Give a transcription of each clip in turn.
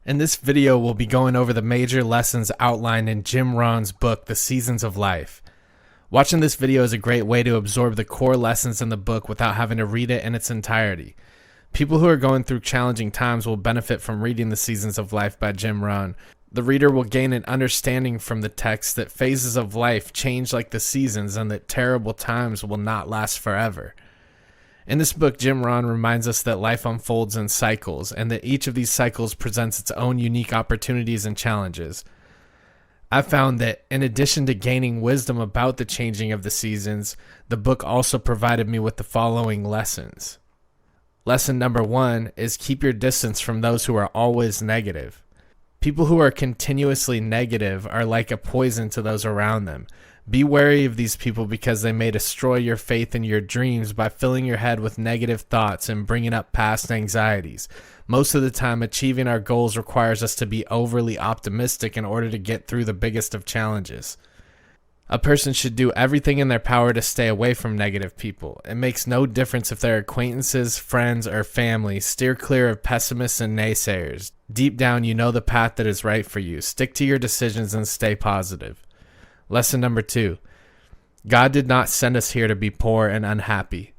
In this video, we'll be going over the major lessons outlined in Jim Rohn's book, The Seasons of Life. Watching this video is a great way to absorb the core lessons in the book without having to read it in its entirety. People who are going through challenging times will benefit from reading The Seasons of Life by Jim Rohn. The reader will gain an understanding from the text that phases of life change like the seasons and that terrible times will not last forever. In this book, Jim Rohn reminds us that life unfolds in cycles and that each of these cycles presents its own unique opportunities and challenges. I found that in addition to gaining wisdom about the changing of the seasons, the book also provided me with the following lessons. Lesson number 1 is keep your distance from those who are always negative. People who are continuously negative are like a poison to those around them. Be wary of these people because they may destroy your faith in your dreams by filling your head with negative thoughts and bringing up past anxieties. Most of the time, achieving our goals requires us to be overly optimistic in order to get through the biggest of challenges. A person should do everything in their power to stay away from negative people. It makes no difference if they're acquaintances, friends, or family. Steer clear of pessimists and naysayers. Deep down, you know the path that is right for you. Stick to your decisions and stay positive. Lesson number 2. God did not send us here to be poor and unhappy.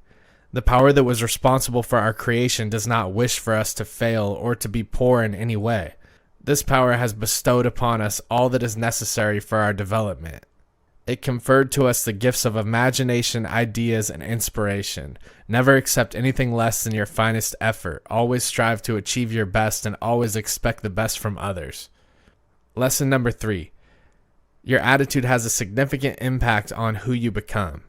The power that was responsible for our creation does not wish for us to fail or to be poor in any way. This power has bestowed upon us all that is necessary for our development. It conferred to us the gifts of imagination, ideas, and inspiration. Never accept anything less than your finest effort. Always strive to achieve your best and always expect the best from others. Lesson number 3. Your attitude has a significant impact on who you become.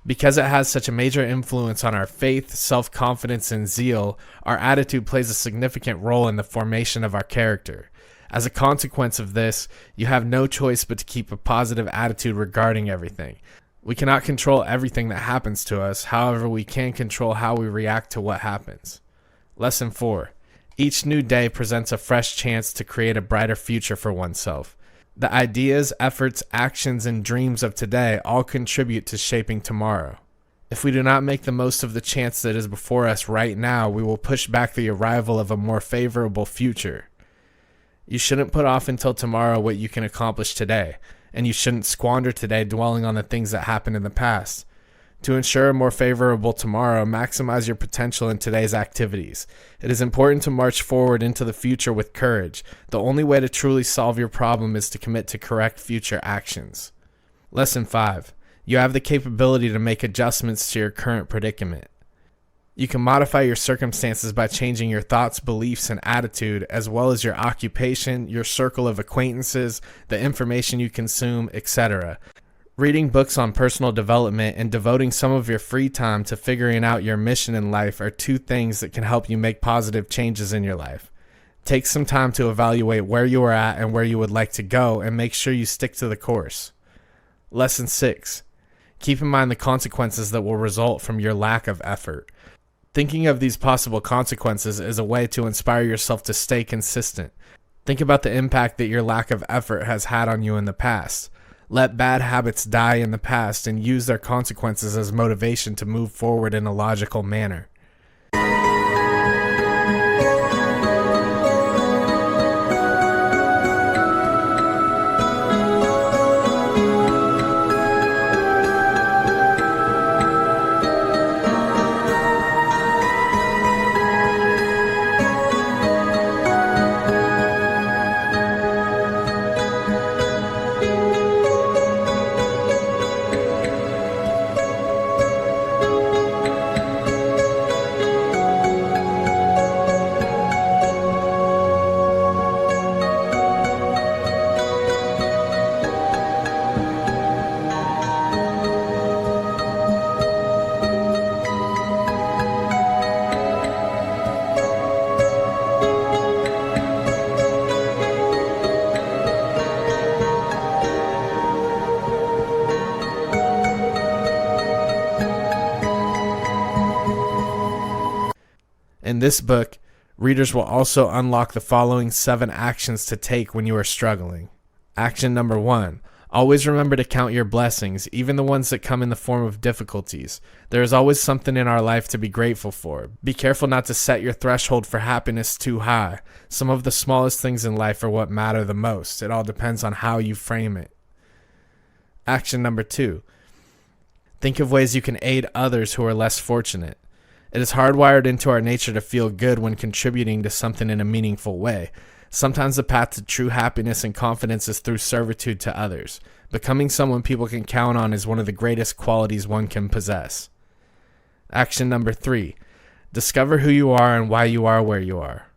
Because it has such a major influence on our faith, self-confidence, and zeal, our attitude plays a significant role in the formation of our character. As a consequence of this, you have no choice but to keep a positive attitude regarding everything. We cannot control everything that happens to us, however, we can control how we react to what happens. Lesson 4. Each new day presents a fresh chance to create a brighter future for oneself. The ideas, efforts, actions, and dreams of today all contribute to shaping tomorrow. If we do not make the most of the chance that is before us right now, we will push back the arrival of a more favorable future. You shouldn't put off until tomorrow what you can accomplish today, and you shouldn't squander today dwelling on the things that happened in the past. To ensure a more favorable tomorrow, maximize your potential in today's activities. It is important to march forward into the future with courage. The only way to truly solve your problem is to commit to correct future actions. Lesson 5. You have the capability to make adjustments to your current predicament. You can modify your circumstances by changing your thoughts, beliefs, and attitude, as well as your occupation, your circle of acquaintances, the information you consume, etc. Reading books on personal development and devoting some of your free time to figuring out your mission in life are two things that can help you make positive changes in your life. Take some time to evaluate where you are at and where you would like to go, and make sure you stick to the course. Lesson 6. Keep in mind the consequences that will result from your lack of effort. Thinking of these possible consequences is a way to inspire yourself to stay consistent. Think about the impact that your lack of effort has had on you in the past. Let bad habits die in the past and use their consequences as motivation to move forward in a logical manner. In this book, readers will also unlock the following 7 actions to take when you are struggling. Action number 1. Always remember to count your blessings, even the ones that come in the form of difficulties. There is always something in our life to be grateful for. Be careful not to set your threshold for happiness too high. Some of the smallest things in life are what matter the most. It all depends on how you frame it. Action number 2. Think of ways you can aid others who are less fortunate. It is hardwired into our nature to feel good when contributing to something in a meaningful way. Sometimes the path to true happiness and confidence is through servitude to others. Becoming someone people can count on is one of the greatest qualities one can possess. Action number 3. Discover who you are and why you are where you are.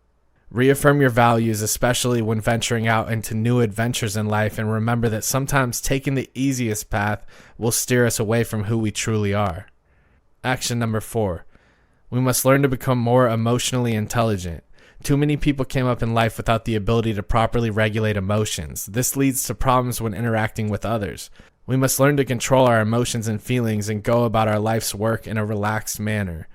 Reaffirm your values, especially when venturing out into new adventures in life, and remember that sometimes taking the easiest path will steer us away from who we truly are. Action number 4. We must learn to become more emotionally intelligent. Too many people came up in life without the ability to properly regulate emotions. This leads to problems when interacting with others. We must learn to control our emotions and feelings and go about our life's work in a relaxed manner.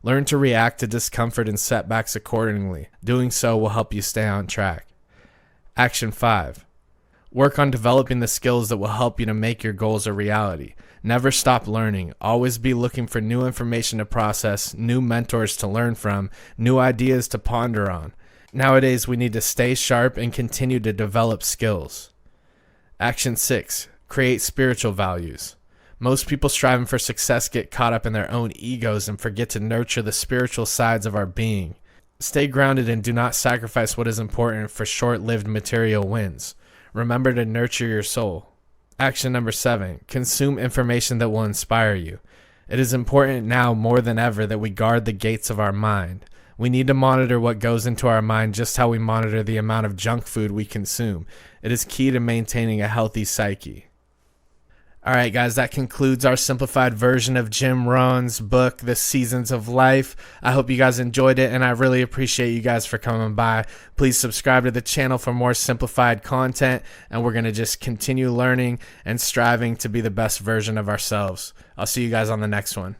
Learn to react to discomfort and setbacks accordingly. Doing so will help you stay on track. Action 5. Work on developing the skills that will help you to make your goals a reality. Never stop learning. Always be looking for new information to process, new mentors to learn from, new ideas to ponder on. Nowadays, we need to stay sharp and continue to develop skills. Action 6. Create spiritual values. Most people striving for success get caught up in their own egos and forget to nurture the spiritual sides of our being. Stay grounded and do not sacrifice what is important for short-lived material wins. Remember to nurture your soul. Action number 7. Consume information that will inspire you. It is important now more than ever that we guard the gates of our mind. We need to monitor what goes into our mind just how we monitor the amount of junk food we consume. It is key to maintaining a healthy psyche. All right, guys, that concludes our simplified version of Jim Rohn's book, The Seasons of Life. I hope you guys enjoyed it, and I really appreciate you guys for coming by. Please subscribe to the channel for more simplified content, and we're going to just continue learning and striving to be the best version of ourselves. I'll see you guys on the next one.